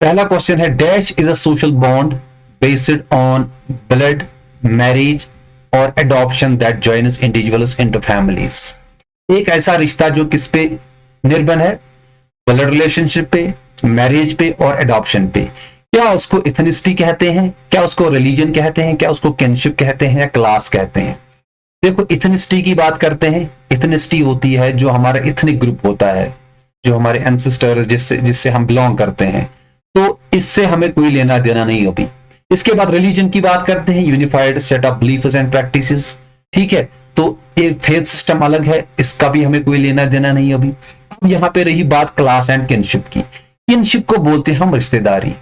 पहला क्वेश्चन है, dash is a social bond based on blood, marriage और adoption that joins individuals into families. एक ऐसा रिश्ता जो किस पे निर्भर है? ब्लड रिलेशनशिप पे, मैरिज पे और एडॉप्शन पे। क्या उसको इथनिसिटी कहते हैं, क्या उसको रिलीजन कहते हैं, क्या उसको किनशिप कहते हैं या क्लास कहते हैं? देखो, इथनिसिटी की बात करते हैं। इथनिसिटी होती है जो हमारा इथनिक ग्रुप होता है, जो हमारे एंसेस्टर्स जिससे जिससे हम बिलोंग करते हैं, तो इससे हमें कोई लेना देना नहीं अभी। इसके बाद रिलीजन की बात करते हैं, unified set of beliefs and practices. ठीक है, तो एक फेथ सिस्टम अलग है, इसका भी हमें कोई लेना देना नहीं अभी। अब यहां पे रही बात क्लास एंड किनशिप की। किनशिप को बोलते हैं हम रिश्तेदारी,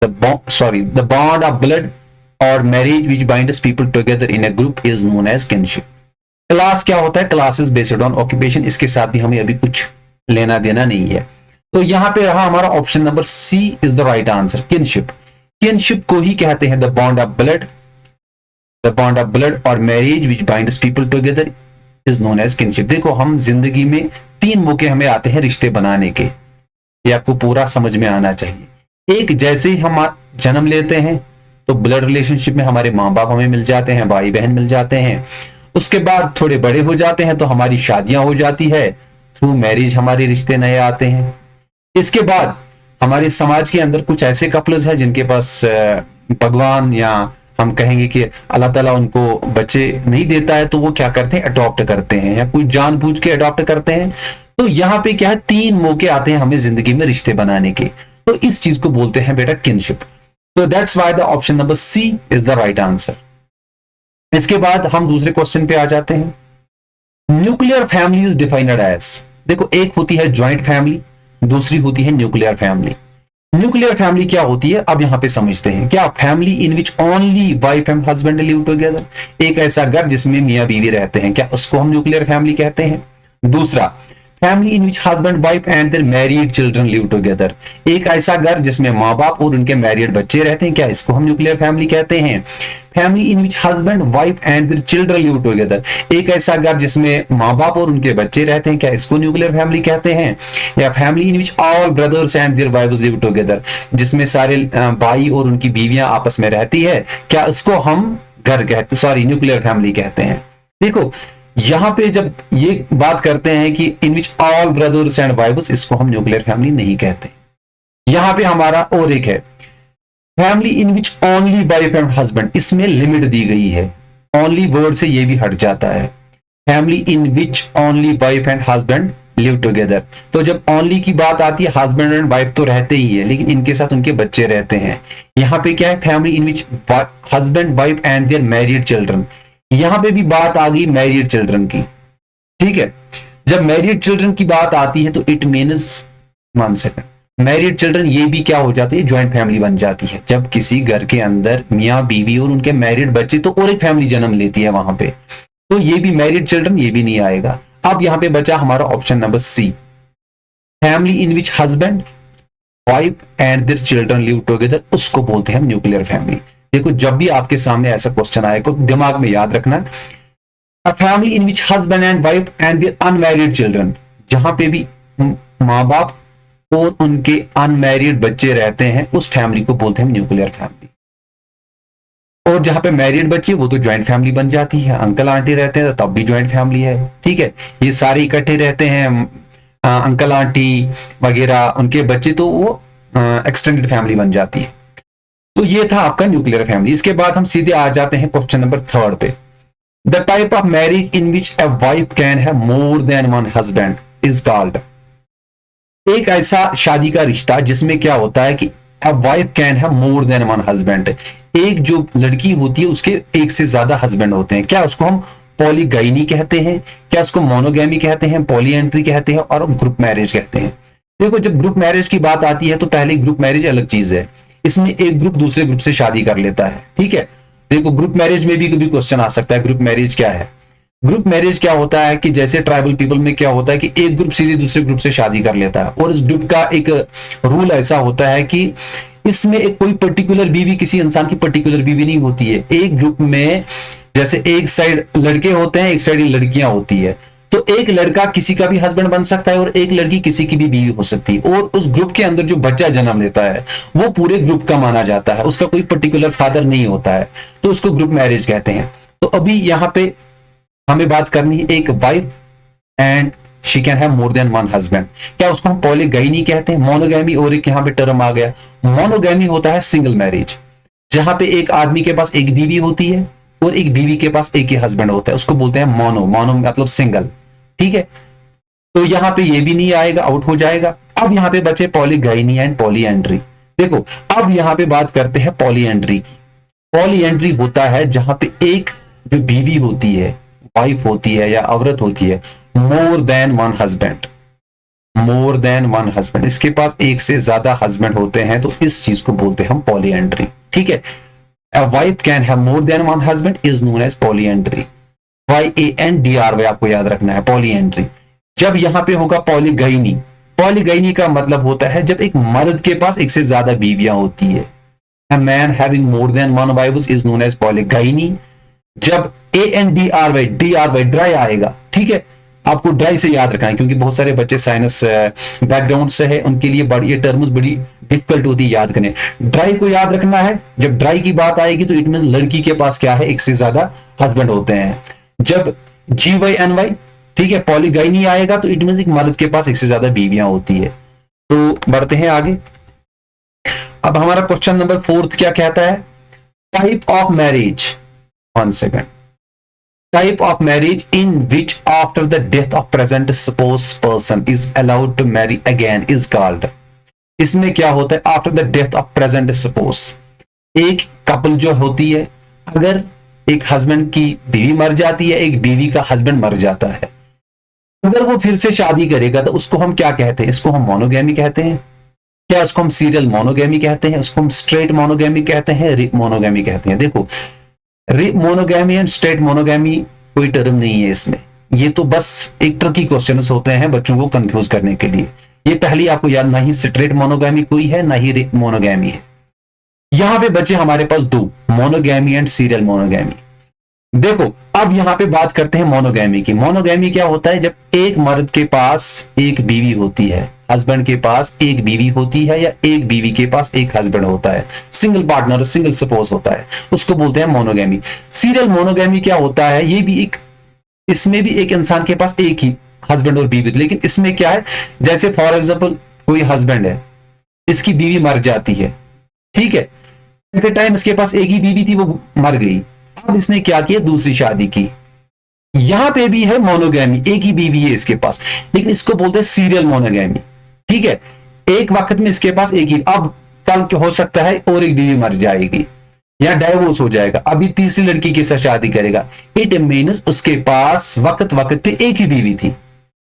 द बॉन्ड ऑफ ब्लड और marriage which binds people together in a group is known as kinship. Class क्या होता है? Class is based on occupation. इसके साथ भी हमें अभी कुछ लेना देना नहीं है। तो यहां पे रहा हमारा option number C is the right answer, kinship. Kinship को ही कहते हैं the bond of blood, the bond of blood और marriage which binds people together is known as kinship. देखो, हम जिंदगी में 3 मौके हमें आते हैं रिश्ते बनाने के, ये आपको पूरा समझ में आना चाहिए। एक, जैसे ही हम जन्म लेते हैं तो ब्लड रिलेशनशिप में हमारे माँ बाप हमें मिल जाते हैं, भाई बहन मिल जाते हैं। उसके बाद थोड़े बड़े हो जाते हैं तो हमारी शादियां हो जाती है, थ्रू मैरिज हमारे रिश्ते नए आते हैं। इसके बाद हमारे समाज के अंदर कुछ ऐसे कपल्स हैं जिनके पास भगवान या हम कहेंगे कि अल्लाह ताला उनको बच्चे नहीं देता है, तो वो क्या करते हैं? अडॉप्ट करते हैं, या कोई जानबूझ के अडॉप्ट करते हैं। तो यहाँ पे क्या है, 3 मौके आते हैं हमें जिंदगी में रिश्ते बनाने के, तो इस चीज को बोलते हैं बेटा किनशिप। तो that's why the option number C is the right answer. इसके बाद हम दूसरे क्वेश्चन पे आ जाते हैं। Nuclear family is defined as, देखो, एक होती है ज्वाइंट फैमिली, दूसरी होती है न्यूक्लियर फैमिली। न्यूक्लियर फैमिली क्या होती है, अब यहां पे समझते हैं। क्या? Family in which only wife and husband live together, एक ऐसा घर जिसमें मियां बीवी रहते हैं, क्या उसको हम न्यूक्लियर फैमिली कहते हैं? दूसरा, family in which husband wife and their married children live together, एक ऐसा घर जिसमें माँ बाप और उनके मैरिड बच्चे रहते हैं, क्या इसको हम न्यूक्लियर फैमिली कहते हैं? Family in which husband wife and their children live together, एक ऐसा घर जिसमें माँ बाप और उनके बच्चे रहते हैं, क्या इसको न्यूक्लियर फैमिली कहते हैं? या family in which all brothers and their wives live together, जिसमें सारे भाई और उनकी बीवियां आपस में रहती है, क्या इसको हम घर कहते, सॉरी, न्यूक्लियर फैमिली कहते हैं? देखो, यहां पे जब ये बात करते हैं कि in which all brothers and wives, इसको हम न्यूक्लियर फैमिली नहीं कहते। यहां पे हमारा और एक है, family in which only wife and husband, इसमें लिमिट दी गई है, ओनली वर्ड से ये भी हट जाता है। Family in which only wife and husband live together, तो जब ओनली की बात आती है, हस्बैंड एंड वाइफ तो रहते ही है, लेकिन इनके साथ उनके बच्चे रहते हैं। यहां पे क्या है? Family in which husband wife and their married children, यहां पे भी बात आ गई मैरिड चिल्ड्रन की। ठीक है, जब मैरिड चिल्ड्रन की बात आती है तो it means, 1 second, married children ये भी क्या हो जाती है? ज्वाइंट फैमिली बन जाती है। जब किसी घर के अंदर मियाँ बीवी और उनके मैरिड बच्चे, तो और एक फैमिली जन्म लेती है वहां पे, तो ये भी मैरिड चिल्ड्रन, ये भी नहीं आएगा। अब यहां पे बचा हमारा option number C, family in which husband wife and their children live together, उसको बोलते हैं हम न्यूक्लियर फैमिली। देखो, जब भी आपके सामने ऐसा क्वेश्चन आए तो दिमाग में याद रखना, a family in which husband and wife and their unmarried children, जहां पे भी माँ बाप और उनके अनमैरिड बच्चे रहते हैं, उस फैमिली को बोलते हैं न्यूक्लियर फैमिली। और जहां पे मैरिड बच्चे, वो तो ज्वाइंट फैमिली बन जाती है, अंकल आंटी रहते हैं तब भी ज्वाइंट फैमिली है। ठीक है, ये सारे इकट्ठे रहते हैं, अंकल आंटी वगैरह, उनके बच्चे, तो वो एक्सटेंडेड फैमिली बन जाती है। तो ये था आपका न्यूक्लियर फैमिली। इसके बाद हम सीधे आ जाते हैं क्वेश्चन नंबर 3 पे। The type of marriage in which a wife can have more than 1 husband is called, एक ऐसा शादी का रिश्ता जिसमें क्या होता है कि a wife can have more than 1 husband, एक जो लड़की होती है उसके एक से ज्यादा हस्बैंड होते हैं, क्या उसको हम पॉलीगाइनी कहते हैं, क्या उसको मोनोगैमी कहते हैं, पॉलीएंट्री कहते हैं और ग्रुप मैरिज कहते हैं? देखो, जब ग्रुप मैरिज की बात आती है तो पहले ग्रुप मैरिज अलग चीज है, इसमें एक ग्रुप दूसरे ग्रुप से शादी कर लेता है। ठीक है, देखो, ग्रुप मैरिज में भी कभी क्वेश्चन आ सकता है, ग्रुप मैरिज क्या है? ग्रुप मैरिज क्या होता है कि जैसे ट्राइबल पीपल में क्या होता है कि एक ग्रुप सीधे दूसरे ग्रुप से शादी कर लेता है, और इस ग्रुप का एक रूल ऐसा होता है कि इसमें एक कोई पर्टिकुलर बीवी किसी इंसान की पर्टिकुलर बीवी नहीं होती है। एक ग्रुप में जैसे एक साइड लड़के होते हैं, एक साइड लड़कियां होती है, तो एक लड़का किसी का भी हस्बैंड बन सकता है और एक लड़की किसी की भी बीवी हो सकती है, और उस ग्रुप के अंदर जो बच्चा जन्म लेता है वो पूरे ग्रुप का माना जाता है, उसका कोई पर्टिकुलर फादर नहीं होता है, तो उसको ग्रुप मैरिज कहते हैं। तो अभी यहां पे हमें बात करनी है एक wife and she can have more than one husband. क्या उसको हम पॉलीगैमी कहते हैं, मोनोगैमी, और एक यहाँ पे टर्म आ गया मोनोगैमी होता है सिंगल मैरिज, जहां पे एक आदमी के पास एक बीवी होती है और एक बीवी के पास एक ही हस्बैंड होता है, उसको बोलते हैं मोनो। मोनो मतलब सिंगल, ठीक है। तो यहां पे ये भी नहीं आएगा, आउट हो जाएगा। अब यहां पे बचे पॉलीगैमी एंड पॉलीएंड्री। देखो अब यहां पे बात करते हैं पॉलीएंड्री की। पॉलीएंड्री होता है जहां पे एक जो बीवी होती है, वाइफ होती है या औरत होती है, more than one husband, more than one husband, इसके पास एक से ज्यादा हस्बैंड होते हैं, तो इस चीज को बोलते हैं हम पॉलीएंड्री, ठीक है। A wife can have more than one husband is known as polyandry. YANDRY आपको याद रखना है, पॉलीएंड्री। जब यहां पे होगा पॉलीगैमी, पॉलीगैमी का मतलब होता है जब एक मर्द के पास एक से ज्यादा बीवियां होती है। A man having more than one wives is known as polygamy. जब ANDRY ड्राई आएगा, ठीक है, आपको ड्राई से याद रखना है क्योंकि बहुत सारे बच्चे साइंस बैकग्राउंड से है, उनके लिए बड़ी ये टर्म्स बड़ी डिफिकल्ट होती है याद करने। ड्राई को याद रखना है, जब ड्राई की बात आएगी तो इट मींस लड़की के पास क्या है, एक से ज्यादा हस्बैंड होते हैं। जब GYNY, ठीक है, पॉलीगैमी आएगा तो इट मींस एक मर्द के पास एक से ज्यादा बीवियां होती है। तो बढ़ते हैं आगे। अब हमारा क्वेश्चन नंबर 4 क्या कहता है, type of marriage, 1 second, type of marriage in which after the death of present spouse person is allowed to marry again is called. इसमें क्या होता है, after the death of present spouse, एक couple जो होती है, अगर एक हस्बैंड की बीवी मर जाती है, एक बीवी का हस्बैंड मर जाता है, अगर वो फिर से शादी करेगा तो उसको हम क्या कहते हैं, इसको हम मोनोगैमी कहते हैं। क्या उसको हम सीरियल मोनोगैमी कहते हैं, उसको हम स्ट्रेट मोनोगैमी कहते हैं, रिप मोनोगैमी कहते हैं। देखो rip monogamy and straight monogamy कोई टर्म नहीं है इसमें, ये तो बस एक ट्रिकी क्वेश्चंस होते हैं बच्चों को कंफ्यूज करने के लिए। ये पहले आपको याद, ना ही स्ट्रेट मोनोगैमी कोई है ना ही रिप मोनोगैमी है। यहां पे बचे हमारे पास दो, मोनोगैमी एंड सीरियल मोनोगैमी। देखो अब यहां पे बात करते हैं मोनोगैमी की। मोनोगैमी क्या होता है, जब एक मर्द के पास एक बीवी होती है, हस्बैंड के पास एक बीवी होती है, या एक बीवी के पास एक हस्बैंड होता है, सिंगल पार्टनर, सिंगल सपोज होता है, उसको बोलते हैं मोनोगैमी। सीरियल मोनोगैमी क्या होता है, ये भी एक, इसमें भी एक इंसान के पास एक ही हस्बैंड और बीवी, लेकिन इसमें क्या है, जैसे फॉर एग्जाम्पल कोई हस्बैंड है, इसकी बीवी मर जाती है, ठीक है, एट ए टाइम इसके पास एक ही बीवी थी, वो मर गई, अब इसने क्या किया, दूसरी शादी की। यहां पे भी है मोनोगैमी, एक ही बीवी है इसके पास, लेकिन इसको बोलते हैं सीरियल मोनोगैमी, ठीक है। एक वक्त में इसके पास एक ही, अब कल हो सकता है और एक बीवी मर जाएगी या डाइवोर्स हो जाएगा, अभी तीसरी लड़की के साथ शादी करेगा, इट मीन्स उसके पास वक्त वक्त पे एक ही बीवी थी।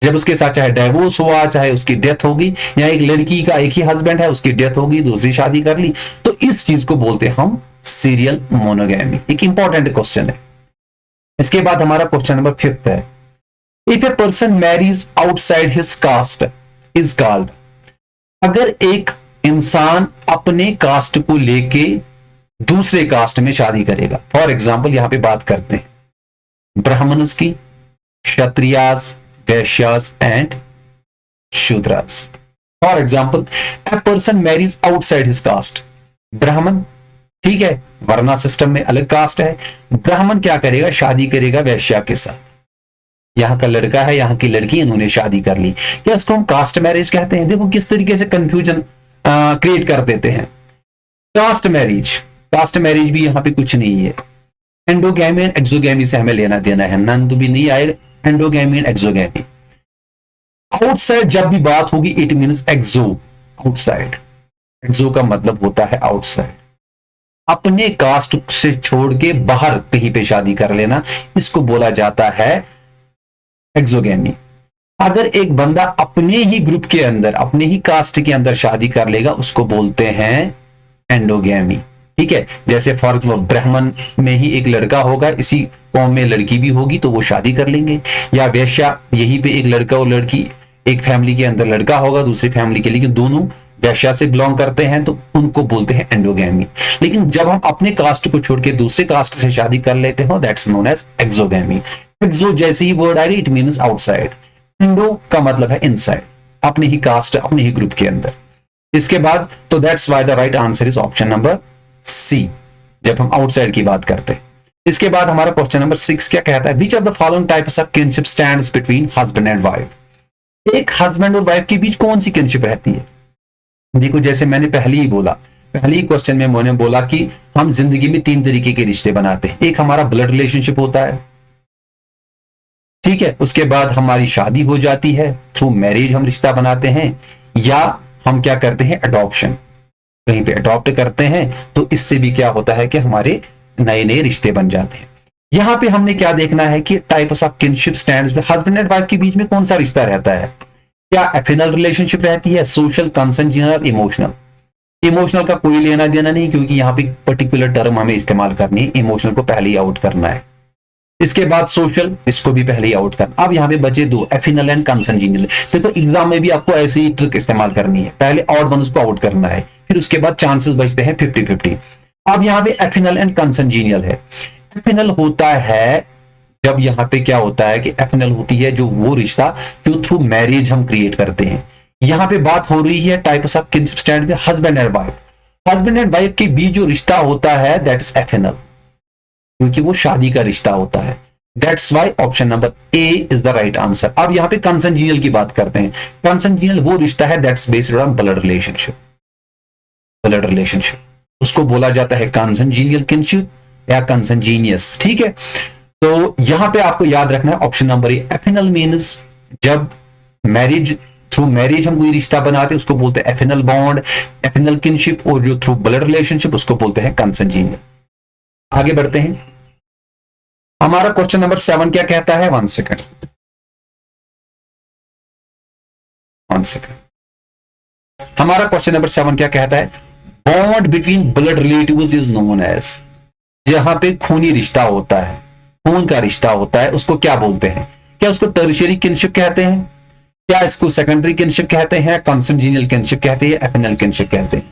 जब उसके साथ चाहे डाइवोर्स हुआ, चाहे उसकी डेथ होगी, या एक लड़की का एक ही हस्बैंड है, उसकी डेथ होगी, दूसरी शादी कर ली, तो इस चीज को बोलते हैं हम सीरियल मोनोगैमी। एक इंपॉर्टेंट क्वेश्चन है। इसके बाद हमारा क्वेश्चन नंबर 5 है, if a person marries outside his caste is called. अगर एक इंसान अपने कास्ट को लेके दूसरे कास्ट में शादी करेगा, फॉर एग्जाम्पल यहां पे बात करते हैं ब्राह्मणस की, Kshatriyas, Vaishyas and Shudras. For example a person marries outside his caste, Brahmin, ठीक है, वर्णा सिस्टम में अलग कास्ट है, ब्राह्मण क्या करेगा, शादी करेगा वैश्या के साथ। यहां का लड़का है, यहां की लड़की, इन्होंने शादी कर ली, क्या इसको हम कास्ट मैरिज कहते हैं। देखो किस तरीके से कंफ्यूजन क्रिएट कर देते हैं। कास्ट मैरिज, कास्ट मैरिज भी यहां पे कुछ नहीं है। एंडोगैमी एंड एक्सोगैमी से हमें लेना देना है, नंद भी नहीं आएगा, एंडोगैमी एंड एक्सोगैमी। आउटसाइड जब भी बात होगी इट मीन्स एक्सो, आउटसाइड, एक्सो का मतलब होता है आउटसाइड, अपने कास्ट से छोड़ के बाहर कहीं पे शादी कर लेना, इसको बोला जाता है एक्सोगैमी। अगर एक बंदा अपने ही ग्रुप के अंदर, अपने ही कास्ट के अंदर शादी कर लेगा, उसको बोलते हैं एंडोगैमी, ठीक है। जैसे फॉर एग्जाम्पल ब्राह्मण में ही एक लड़का होगा, इसी कौम में लड़की भी होगी, तो वो शादी कर लेंगे। या वैश्या, यहीं पे एक लड़का और लड़की, एक फैमिली के अंदर लड़का होगा, दूसरी फैमिली के, लेकिन दोनों वैश्या से बिलोंग करते हैं तो उनको बोलते हैं एंडोगैमी। लेकिन जब हम अपने कास्ट को छोड़ के दूसरे कास्ट से शादी कर लेते हो दैट्स नोन एज एक्सोगैमी। एक्सो जैसे ही वर्ड आएगा इट मीन्स आउटसाइड, एंडो का मतलब है इनसाइड, अपने ही कास्ट अपने ही ग्रुप के अंदर। इसके बाद तो that's why the right answer is option number C, जब हम आउटसाइड की बात करते हैं। इसके बाद हमारा क्वेश्चन नंबर 6 क्या कहता है, which of the following types of kinship stands between husband and wife. एक हस्बैंड और वाइफ के बीच कौन सी किनशिप रहती है। देखो जैसे मैंने पहले ही बोला, पहले ही क्वेश्चन में मैंने बोला कि हम जिंदगी में 3 तरीके के रिश्ते बनाते हैं। एक हमारा ब्लड रिलेशनशिप होता है, ठीक है, उसके बाद हमारी शादी हो जाती है, थ्रू मैरिज हम रिश्ता बनाते हैं, या हम क्या करते हैं अडॉप्शन, कहीं पे अडॉप्ट करते हैं, तो इससे भी क्या होता है कि हमारे नए नए रिश्ते बन जाते हैं। यहां पे हमने क्या देखना है कि टाइप्स ऑफ किनशिप स्टैंड्स में हस्बैंड एंड वाइफ के बीच में कौन सा रिश्ता रहता है। क्या एफिनल रिलेशनशिप रहती है, सोशल, कंसेंजीनियल, इमोशनल। इमोशनल का कोई लेना देना नहीं, क्योंकि यहां पे पर्टिकुलर टर्म हमें इस्तेमाल करनी है, इमोशनल को पहले ही आउट करना है। इसके बाद सोशल, इसको भी पहले ही आउट करना। अब यहाँ पे बचे 2, एफिनल एंड कंसेंजीनियल। देखो एग्जाम में भी आपको ऐसी ही ट्रिक इस्तेमाल करनी है, पहले ऑड वन उसको आउट करना है, फिर उसके बाद चांसेस बचते हैं 50-50। अब यहाँ पे एफिनल एंड कंसेंजीनियल है। एफिनल होता है जब यहाँ पे क्या होता है कि एफिनल होती है जो वो रिश्ता जो थ्रू मैरिज हम क्रिएट करते हैं। यहाँ पे बात हो रही है टाइप्स ऑफ किनशिप स्टैंड में husband and wife. Husband and wife के बीच जो रिश्ता होता है दैट इज एफिनल, क्योंकि वो शादी का रिश्ता होता है। That's why option number A is the right answer. अब यहाँ पे कंसेंजीनियल की बात करते हैं। कंसेंजीनियल वो रिश्ता है that's based on blood relationship. Blood relationship उसको बोला जाता है कंसेंजीनियल किनशिप या कंसेंजीनियस, ठीक है। तो यहां पे आपको याद रखना है ऑप्शन नंबर ए। एफिनल मीन्स जब मैरिज, थ्रू मैरिज हम कोई रिश्ता बनाते हैं उसको बोलते हैं एफिनल बॉन्ड, एफिनल किनशिप, और जो थ्रू ब्लड रिलेशनशिप उसको बोलते हैं कंसेंजीनियल। आगे बढ़ते हैं। हमारा क्वेश्चन नंबर 7 क्या कहता है, 1 सेकंड। हमारा क्वेश्चन नंबर 7 क्या कहता है, bond between blood relatives is known as. जहां पे खूनी रिश्ता होता है, खून का रिश्ता होता है, उसको क्या बोलते हैं। क्या उसको टर्शियरी किनशिप कहते हैं, क्या इसको सेकेंडरी किनशिप कहते हैं, कंसेंजीनियल किनशिप कहते हैं, एफिनल किनशिप कहते हैं।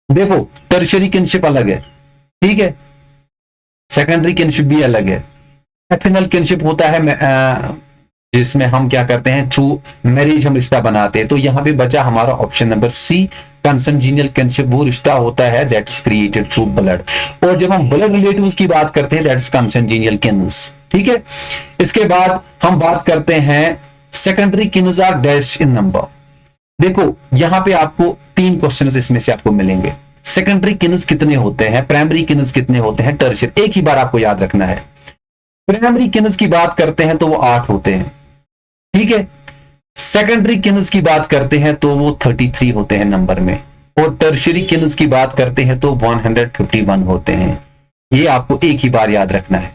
देखो टर्शियरी किनशिप अलग है, ठीक है, सेकेंडरी किनशिप भी अलग है। एफिनल किनशिप होता है जिसमें हम क्या करते हैं थ्रू मैरिज हम रिश्ता बनाते हैं। तो यहां पे बचा हमारा ऑप्शन नंबर सी, कंसेंजीनियल किनशिप वो रिश्ता होता है that is created through blood. और जब हम ब्लड रिलेटिव्स की बात करते हैं दैट इज कंसेंजीनियल किन्स, ठीक है। इसके बाद हम बात करते हैं secondary kins are dash in number. देखो यहां पे आपको 3 क्वेश्चंस इसमें से आपको मिलेंगे। सेकेंडरी किन्स कितने होते हैं, प्राइमरी किन्स कितने होते हैं, टर्शियरी, एक ही बार आपको याद रखना है। प्राइमरी किन्स की बात करते हैं तो वो 8 होते हैं, ठीक है। सेकेंडरी किन्स की बात करते हैं तो वो 33 होते हैं नंबर में, और टर्शियरी किन्स की बात करते हैं तो 151 होते हैं। ये आपको एक ही बार याद रखना है।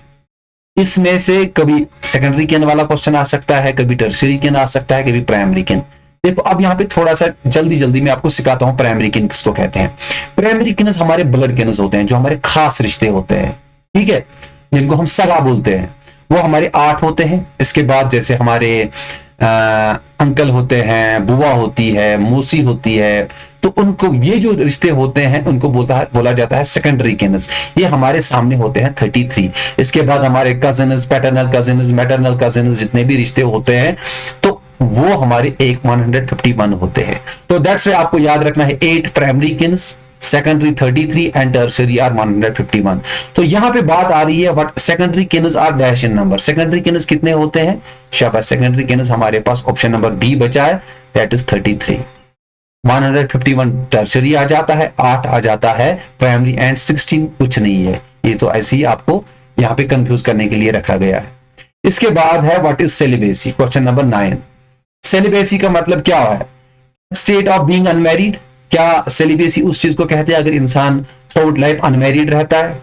इसमें से कभी सेकेंडरी किन वाला क्वेश्चन आ सकता है, कभी टर्शियरी किन आ सकता है, कभी प्राइमरी किन। देखो अब यहाँ पे थोड़ा सा जल्दी जल्दी मैं आपको सिखाता हूं प्राइमरी किन किसको कहते हैं। प्राइमरी किन्स हमारे ब्लड किन्स होते हैं, जो हमारे खास रिश्ते होते हैं, ठीक है, जिनको हम सगा बोलते हैं, वो हमारे 8 होते हैं। इसके बाद जैसे हमारे अंकल होते हैं, बुआ होती है, मौसी होती है, तो उनको ये जो रिश्ते होते हैं उनको बोला जाता है सेकेंडरी किन्स। ये हमारे सामने होते हैं 33। इसके बाद हमारे cousins, paternal cousins, maternal cousins, जितने भी रिश्ते होते हैं तो वो हमारे 151 होते हैं। तो दैट्स व्हाई आपको याद रखना है 8 primary kins, secondary 33 and tertiary are 151। तो यहां पे बात आ रही है what secondary kins are dash in number. Secondary kins कितने होते हैं, शाबाश, सेकेंडरी किन्स हमारे पास ऑप्शन नंबर बी बचा है दैट इज 33। 151 टर्शियरी आ जाता है, 8 आ जाता है प्राइमरी, एंड 16 कुछ नहीं है। ये तो ऐसे ही आपको यहां पे कंफ्यूज करने के लिए रखा गया है। इसके बाद है what is celibacy, question number 9। Celibacy का मतलब क्या है, स्टेट ऑफ बीइंग अनमैरिड। क्या सेलिबेसी उस चीज को कहते हैं अगर इंसान थ्रू आउट लाइफ अनमैरिड रहता है,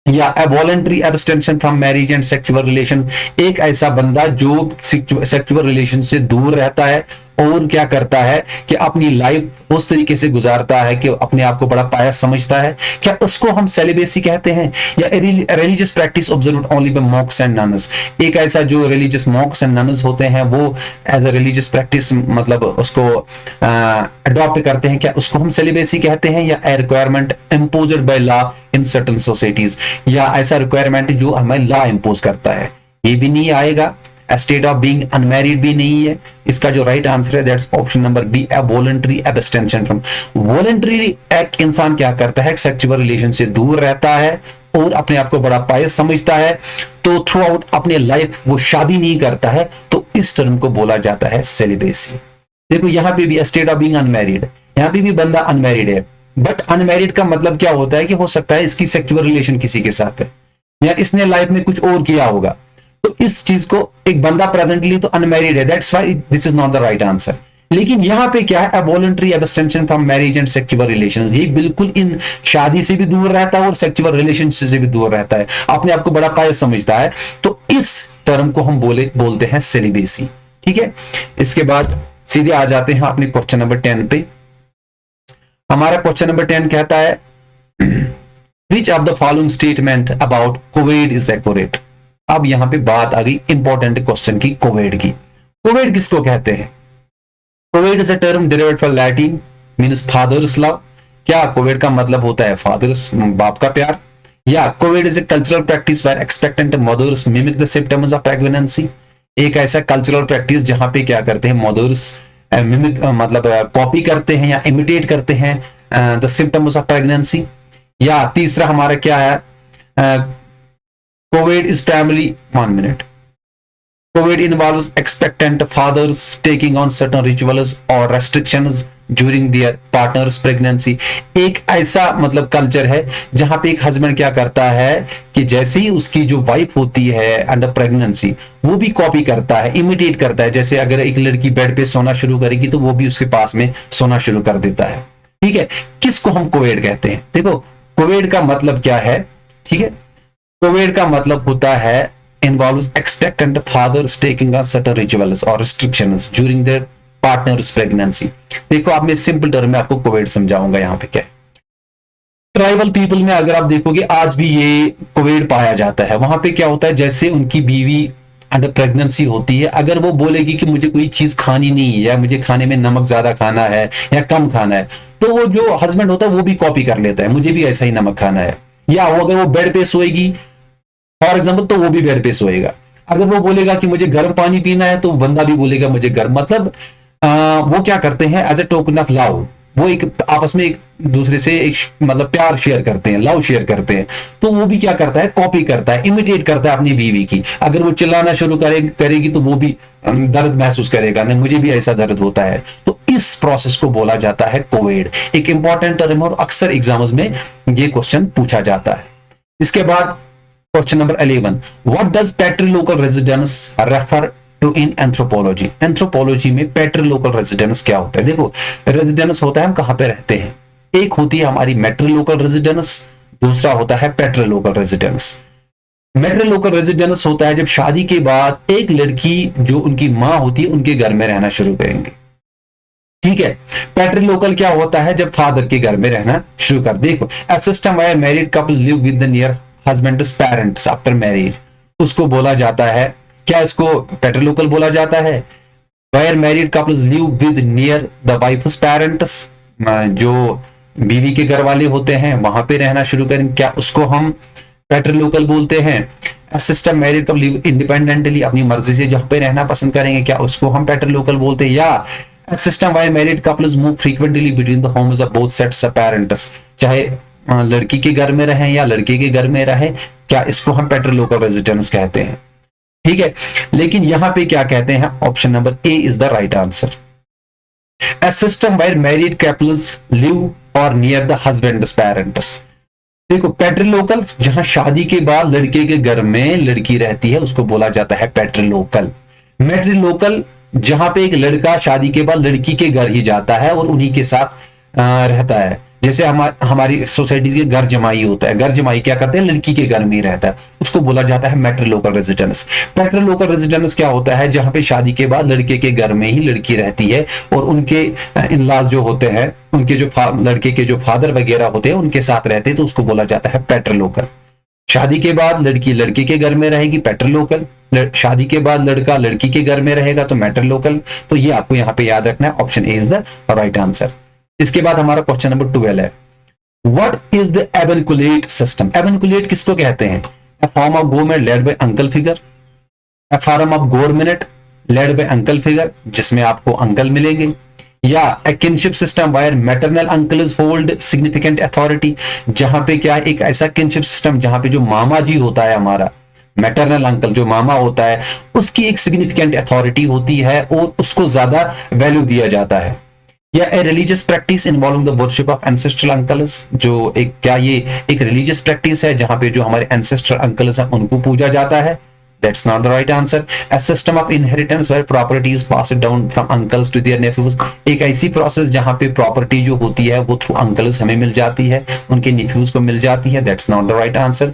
या अ voluntary abstention from marriage and sexual relation, एक ऐसा बंदा जो सेक्सुअल रिलेशन से दूर रहता है और क्या करता है कि अपनी लाइफ उस तरीके से गुजारता है कि अपने आप को बड़ा पायस समझता है, क्या उसको हम सेलिबेसी कहते हैं? या religious practice observed only by Monks and nuns, एक ऐसा जो रिलीजियस मॉन्क्स एंड नन्स होते हैं वो एज अ रिलीजियस प्रैक्टिस मतलब उसको अडॉप्ट करते हैं, क्या उसको हम सेलिबेसी कहते हैं? या a requirement imposed by law in certain societies, या ऐसा रिक्वायरमेंट जो हमें लॉ इंपोज करता है, ये भी नहीं आएगा। स्टेट ऑफ बीइंग अनमैरिड भी नहीं है। इसका जो राइट आंसर है that's option number B, a voluntary abstention from. Voluntary एक इंसान क्या करता है, सेक्सुअल रिलेशन से दूर रहता है और अपने आप को बड़ा पायस समझता है, तो थ्रू आउट अपने लाइफ वो शादी नहीं करता है, तो इस टर्म को बोला जाता है सेलिबेसी। देखो यहां पे भी स्टेट ऑफ बीइंग अनमैरिड, यहां पे भी बंदा अनमैरिड है, बट अनमैरिड का मतलब क्या होता है कि हो सकता है इसकी सेक्सुअल रिलेशन किसी के साथ है या इसने लाइफ में कुछ और किया होगा, तो इस चीज को एक बंदा प्रेजेंटली तो अनमैरिड है, that's why this is not the right answer. लेकिन यहां पे क्या है, voluntary abstention from marriage and sexual relations, ये बिल्कुल इन शादी से भी दूर रहता है और सेक्सुअल रिलेशनशिप से भी दूर रहता है, अपने आप को बड़ा पायस समझता है, तो इस टर्म को हम बोलते हैं सेलिबेसी। ठीक है, इसके बाद सीधे आ जाते हैं अपने क्वेश्चन नंबर 10 पे। हमारा क्वेश्चन नंबर 10 कहता है which of the following statement about covid is accurate. अब यहां पे बात आ गई इंपॉर्टेंट क्वेश्चन की, कोविड की। कोविड किसको कहते हैं? Covid is a term derived from Latin means father's love. क्या कोविड का मतलब होता है फादर्स, बाप का प्यार? या covid is a cultural practice where expectant mothers mimic the symptoms of pregnancy. एक ऐसा कल्चरल प्रैक्टिस जहां पे क्या करते हैं, मदर्स मिमिक मतलब कॉपी करते हैं या इमिटेट करते हैं द सिम्पटम्स ऑफ प्रेगनेंसी। या तीसरा हमारा क्या है, couvade is primary 1 minute, couvade involves expectant fathers taking on certain rituals और restrictions during their partners pregnancy. एक ऐसा मतलब कल्चर है जहां पे एक हस्बैंड क्या करता है कि जैसे ही उसकी जो वाइफ होती है अंडर प्रेगनेंसी, वो भी कॉपी करता है, इमिटेट करता है। जैसे अगर एक लड़की बेड पे सोना शुरू करेगी तो वो भी उसके पास में सोना शुरू कर देता है। ठीक है, किसको हम कोविड कहते हैं? देखो कोविड का मतलब क्या है, ठीक है, कोविड का मतलब होता है involves expectant fathers taking on certain rituals or restrictions during their partner's pregnancy। देखो आप मैं सिंपल टर्म में आपको कोविड समझाऊंगा यहाँ पे क्या है। ट्राइबल पीपल में अगर आप देखोगे आज भी ये कोविड पाया जाता है। वहां पे क्या होता है, जैसे उनकी बीवी अंडर प्रेगनेंसी होती है, अगर वो बोलेगी कि मुझे कोई चीज खानी नहीं है या मुझे खाने में नमक ज्यादा खाना है या कम खाना है, तो वो जो हस्बैंड होता है वो भी कॉपी कर लेता है, मुझे भी ऐसा ही नमक खाना है। या वो अगर वो बेड पे सोएगी फॉर एग्जाम्पल, तो वो भी बेड पे सोएगा। अगर वो बोलेगा कि मुझे गर्म पानी पीना है, तो बंदा भी बोलेगा मुझे गर्म। मतलब वो क्या करते हैं as a token of love, वो एक आपस में एक दूसरे से एक मतलब प्यार शेयर करते हैं, लव शेयर करते हैं। तो वो भी क्या करता है, कॉपी करता है, इमिटेट करता है अपनी बीवी की। अगर वो चिल्लाना शुरू करेगी तो वो भी दर्द महसूस करेगा, नहीं मुझे भी ऐसा दर्द होता है। तो इस प्रोसेस को बोला जाता है कोविड। एक इंपॉर्टेंट टर्म और अक्सर एग्जाम्स में ये क्वेश्चन पूछा जाता है। इसके बाद question number 11, what does patrilocal residence refer to in anthropology. Anthropology में पैट्रिलोकल रेजिडेंस क्या होता है? देखो रेजिडेंस होता है हम कहां पे रहते हैं, एक होती है हमारी मैट्रिलोकल रेजिडेंस, दूसरा होता है पैट्रिलोकल रेजिडेंस। मैट्रिलोकल रेजिडेंस होता है जब शादी के बाद एक लड़की जो उनकी मां होती है उनके घर में रहना शुरू करेंगे। ठीक है, पैट्रिलोकल क्या होता है, जब फादर के घर में रहना शुरू कर। देखो a system where married couple live with the near husband's parents after marriage, उसको बोला जाता है क्या, इसको पैट्रिलोकल बोला जाता है। Where married couples live with near the wife's parents, जो बीवी के घर वाले होते हैं वहां पे रहना शुरू करें, क्या उसको हम पैट्रिलोकल बोलते हैं। A system married couple live independently, अपनी मर्जी से जहां पे रहना पसंद करेंगे, क्या उसको हम पैट्रिलोकल बोलते हैं। या a system where married couples move frequently between the homes of both sets of parents, चाहे लड़की के घर में रहें या लड़के के घर में रहें, क्या इसको हम पैट्रिलोकल रेजिडेंस कहते हैं। ठीक है, लेकिन यहां पे क्या कहते हैं, option number A is the right answer. A system where married couples live और नियर द हस्बैंड्स पेरेंट्स। देखो पैट्रिलोकल जहां शादी के बाद लड़के के घर में लड़की रहती है उसको बोला जाता है पैट्रिलोकल। मैट्रिलोकल जहां पे एक लड़का शादी के बाद लड़की के घर ही जाता है और उन्हीं के साथ रहता है, जैसे हमारी सोसाइटी के घर जमाई होता है, घर जमाई क्या करते हैं, लड़की के घर में ही रहता है, उसको बोला जाता है मैट्रिलोकल रेजिडेंस। मैट्रिलोकल रेजिडेंस क्या होता है, जहां पे शादी के बाद लड़के के घर में ही लड़की रहती है और उनके इन लॉज जो होते हैं, उनके जो लड़के के जो फादर वगैरह होते हैं उनके साथ रहते हैं, तो उसको बोला जाता है पैट्रिलोकल। शादी के बाद लड़की लड़के के घर में रहेगी, पैट्रिलोकल। शादी के बाद लड़का लड़की के घर में रहेगा तो मैट्रिलोकल। तो ये आपको यहाँ पे याद रखना है, option A is the right answer. इसके बाद हमारा क्वेश्चन नंबर 12 है, what is the avunculate system. Avunculate किसको कहते हैं, a form of government led by uncle figure, a form of government led by uncle figure जिसमें आपको अंकल मिलेंगे, या a kinship system where maternal uncles hold significant authority, जहां पे क्या एक ऐसा kinship system जहां पे जो मामा जी होता है, हमारा मैटरनल अंकल जो मामा होता है, उसकी एक सिग्निफिकेंट अथॉरिटी होती है और उसको ज्यादा वैल्यू दिया जाता है, या a religious practice involving the worship of ancestral uncles, जो एक क्या ये एक रिलीजियस प्रैक्टिस है जहां पे जो हमारे एंसेस्ट्रल अंकल्स हैं उनको पूजा जाता है। That's not the right answer. A system of inheritance where property is passed down from uncles to their nephews, एक ऐसी प्रोसेस जहां पे प्रॉपर्टी जो होती है वो थ्रू अंकल्स हमें मिल जाती है, उनके nephews को मिल जाती है। That's not the right answer.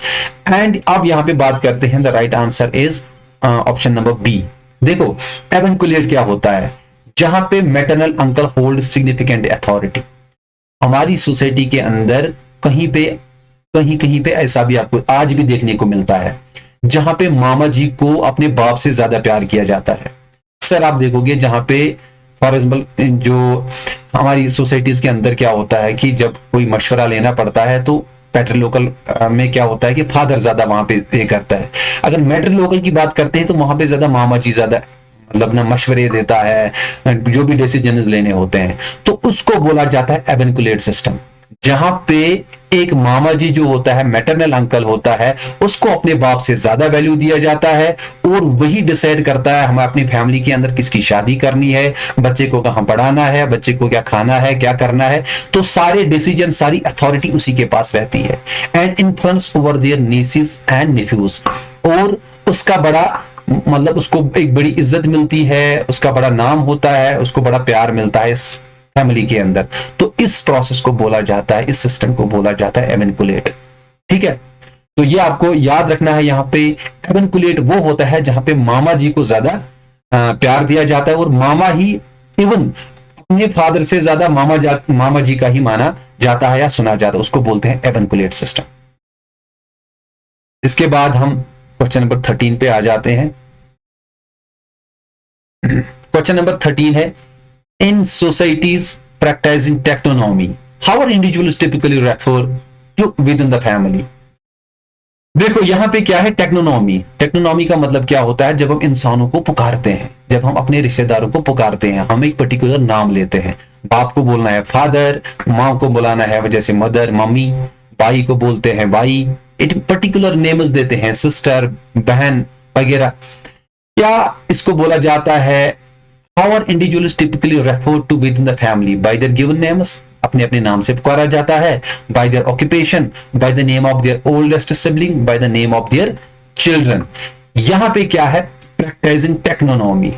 And अब यहाँ पे बात करते हैं, the right answer is option number B. देखो एवेंकुलेट क्या होता है, जहां पे maternal uncle hold significant authority. हमारी सोसाइटी के अंदर कहीं कहीं पे ऐसा भी आपको आज भी देखने को मिलता है, जहां पे मामा जी को अपने बाप से ज्यादा प्यार किया जाता है। सर आप देखोगे जहां पे फॉर एग्जाम्पल जो हमारी सोसाइटीज के अंदर क्या होता है कि जब कोई मशवरा लेना पड़ता है तो पैट्रिलोकल में क्या होता है कि फादर ज्यादा वहां पे ये करता है। अगर मैट्रिलोकल की बात करते हैं तो वहां पे ज्यादा मामा जी ज्यादा मतलब ना मशवरे देता है, जो भी डिसीजन लेने होते हैं, तो उसको बोला जाता है एवेंकुलेट सिस्टम, जहां पे एक मामा जी जो होता है मैटरनल अंकल होता है उसको अपने बाप से ज्यादा वैल्यू दिया जाता है और वही डिसाइड करता है हमें अपनी फैमिली के अंदर किसकी शादी करनी है, बच्चे को कहां पढ़ाना है, बच्चे को क्या खाना है, क्या करना है, तो सारे डिसीजन सारी अथॉरिटी उसी के पास रहती है। And influence over their nieces and nephews, और उसका बड़ा मतलब उसको एक बड़ी इज्जत मिलती है, उसका बड़ा नाम होता है, उसको बड़ा प्यार मिलता है इस फैमिली के अंदर। तो इस प्रोसेस को बोला जाता है, इस सिस्टम को बोला जाता है एवेंकुलेट। ठीक है, तो ये आपको याद रखना है। यहाँ पे एवेंकुलेट वो होता है जहां पे मामा जी को ज्यादा प्यार दिया जाता है और मामा ही इवन अपने फादर से ज्यादा मामा जी का ही माना जाता है या सुना जाता है, उसको बोलते हैं एवेंकुलेट सिस्टम। इसके बाद हम क्वेश्चन नंबर 13 पे आ जाते हैं। क्वेश्चन नंबर 13 है, in societies practicing teknonymy how are individuals typically refer to with in the family. देखो यहां पे क्या है, टेक्नोनॉमी। टेक्नोनॉमी का मतलब क्या होता है, जब हम इंसानों को पुकारते हैं, जब हम अपने रिश्तेदारों को पुकारते हैं, हम एक पर्टिकुलर नाम लेते हैं। बाप को बोलना है फादर, माँ को बुलाना है जैसे मदर मम्मी, भाई को बोलते हैं भाई, एक पर्टिकुलर नेम्स देते हैं, सिस्टर बहन वगैरह। क्या इसको बोला जाता है, how are individuals typically refer to with in the family by their given names, अपने अपने नाम से पुकारा जाता है, by their occupation, by the name of their oldest sibling, by the name of their children. यहां पे क्या है, प्रैक्टिसिंग टेक्नोनॉमी।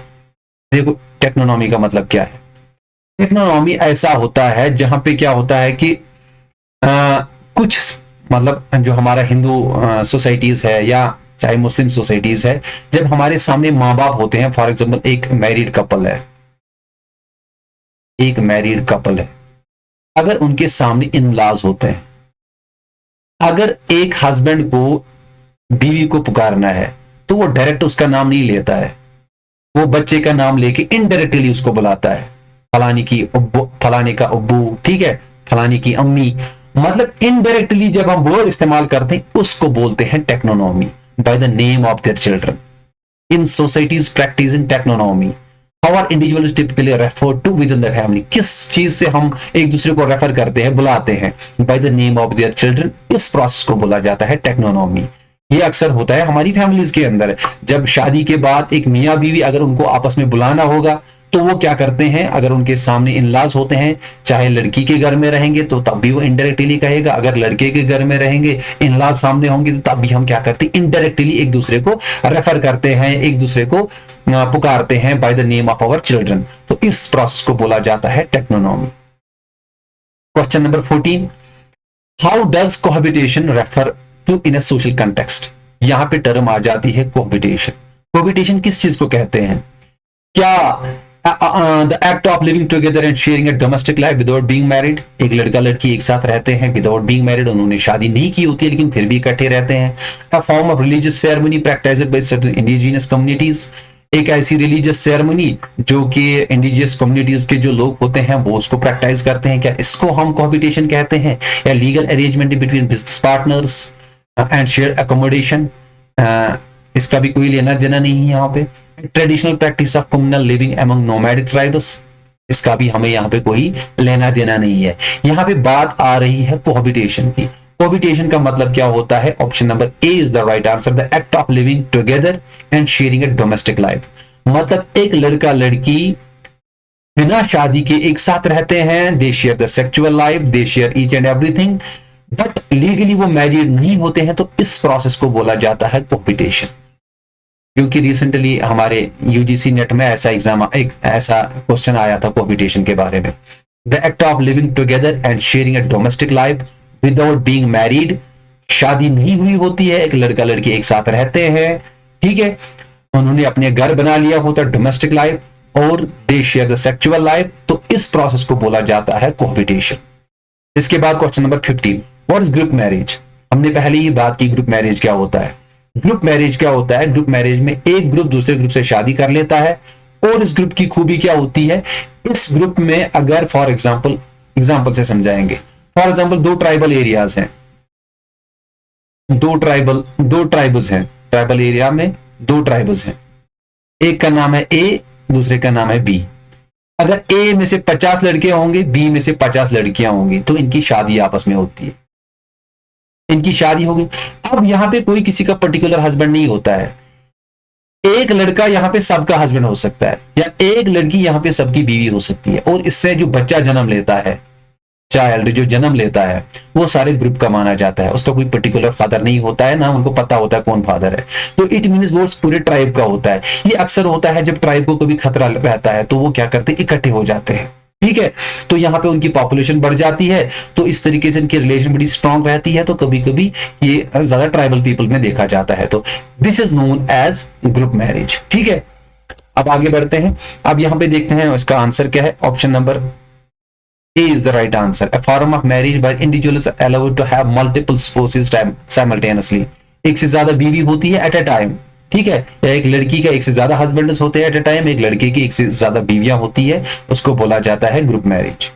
देखो टेक्नोनॉमी का मतलब क्या है, टेक्नोनॉमी ऐसा होता है जहां पे क्या होता है कि कुछ मतलब जो हमारा हिंदू सोसाइटीज है या चाहे मुस्लिम सोसाइटीज है, जब हमारे सामने माँ बाप होते हैं, फॉर एग्जाम्पल एक मैरिड कपल है, एक मैरिड कपल है, अगर उनके सामने इन लॉज होते हैं, अगर एक हस्बैंड को बीवी को पुकारना है तो वो डायरेक्ट उसका नाम नहीं लेता है, वो बच्चे का नाम लेके इनडायरेक्टली उसको बुलाता है, फलानी की अब्बू, फलाने का अब्बू, ठीक है, फलानी की अम्मी, मतलब इनडायरेक्टली जब हम वर्ड इस्तेमाल करते हैं उसको बोलते हैं टेक्नोनॉमी, by the name of their children. In societies practicing technonomy, how are individuals typically referred to within the family? किस चीज से हम एक दूसरे को रेफर करते हैं, बुलाते हैं, by the name of their children, इस प्रोसेस को बोला जाता है टेक्नोनॉमी। ये अक्सर होता है हमारी फैमिलीज के अंदर, जब शादी के बाद एक मियाँ बीवी अगर उनको आपस में बुलाना होगा तो वो क्या करते हैं, अगर उनके सामने इनलाज होते हैं, चाहे लड़की के घर में रहेंगे तो तब भी वो इनडायरेक्टली कहेगा, अगर लड़के के घर में रहेंगे इनलाज सामने होंगे तो तब भी हम क्या करते हैं, इनडायरेक्टली एक दूसरे को रेफर करते हैं, एक दूसरे को पुकारते हैं by the name of our children. तो इस प्रोसेस को बोला जाता है teknonymy. Question number 14, how does cohabitation refer to in a social context. यहां पे टर्म आ जाती है कोहैबिटेशन। कोहैबिटेशन किस चीज को कहते हैं? क्या the act of living together and sharing a domestic life without being married. एक लड़का लड़की एक साथ रहते हैं विदाउट बीइंग मैरिड, उन्होंने शादी नहीं की होती है लेकिन फिर भी इकट्ठे रहते हैं। अ form of religious ceremony practised by certain indigenous communities. एक ऐसी रिलीजियस सेरेमनी जो कि इंडिजियस कम्युनिटीज के जो लोग होते हैं वो उसको प्रैक्टिस करते हैं। क्या इसको हम कोहैबिटेशन कहते हैं? या legal arrangement between business partners and share accommodation, इसका भी कोई लेना देना नहीं है यहाँ पे। Traditional practice of communal living among nomadic tribes, इसका भी हमें यहाँ पे कोई लेना देना नहीं है। यहाँ पे बात आ रही है कोहैबिटेशन की। कोहैबिटेशन का मतलब क्या होता है? Option number A is the right answer, the act of living together and sharing a domestic life. मतलब एक लड़का लड़की बिना शादी के एक साथ रहते हैं, they share the sexual life, they share each and everything, but legally वो मैरिड नहीं होते हैं, तो इस प्रोसेस को बोला जाता है कोहैबिटेशन। क्योंकि रिसेंटली हमारे यूजीसी नेट में ऐसा एग्जाम, एक ऐसा क्वेश्चन आया था कोहैबिटेशन के बारे में। The act of living together and sharing a domestic life without being married, शादी नहीं हुई होती है, एक लड़का लड़की एक साथ रहते हैं, ठीक है, उन्होंने अपने घर बना लिया होता है डोमेस्टिक लाइफ, और दे शेयर द सेक्सुअल लाइफ, तो इस प्रोसेस को बोला जाता है कोहैबिटेशन। इसके बाद question number 15, what is group marriage. हमने पहले ही बात की ग्रुप मैरिज क्या होता है। ग्रुप मैरिज क्या होता है? ग्रुप मैरिज में एक ग्रुप दूसरे ग्रुप से शादी कर लेता है, और इस ग्रुप की खूबी क्या होती है? इस ग्रुप में अगर फॉर एग्जाम्पल से समझाएंगे। फॉर एग्जाम्पल दो ट्राइबल एरियाज हैं, दो ट्राइबल्स हैं, ट्राइबल एरिया में दो ट्राइबल्स हैं, एक का नाम है ए, दूसरे का नाम है बी। अगर ए में से 50 लड़के होंगे, बी में से 50 लड़कियां होंगी, तो इनकी शादी आपस में होती है, इनकी शादी होगी। अब यहां पे कोई किसी का पर्टिकुलर हस्बैंड नहीं होता है, एक लड़का यहां पे सबका हस्बैंड हो सकता है, या एक लड़की यहां पे सबकी बीवी हो सकती है, और इससे जो बच्चा जन्म लेता है, चाइल्ड जो जन्म लेता है, वो सारे ग्रुप का माना जाता है। उसका कोई पर्टिकुलर फादर नहीं होता है, ना उनको पता होता है कौन फादर है, तो इट मींस वो पूरे ट्राइब का होता है। ये अक्सर होता है जब ट्राइब को कभी खतरा रहता है, तो वो क्या करते हैं, इकट्ठे हो जाते हैं, ठीक है, तो यहाँ पे उनकी पॉपुलेशन बढ़ जाती है, तो इस तरीके से इनकी रिलेशन बड़ी स्ट्रांग रहती है, तो कभी कभी ये ज्यादा ट्राइबल पीपल में देखा जाता है, तो this is known age group marriage, ठीक है। अब आगे बढ़ते हैं। अब यहाँ पे देखते हैं इसका आंसर क्या है। Option number A is the right answer. A form of marriage where individuals are allowed to have multiple spouses simultaneously. एक से ज्यादा बीवी होती है एट अ टाइम, ठीक है, या एक लड़की का एक से ज्यादा हस्बैंड होते हैं एट अ टाइम, एक लड़के की एक से ज्यादा बीवियां होती है, उसको बोला जाता है ग्रुप मैरिज।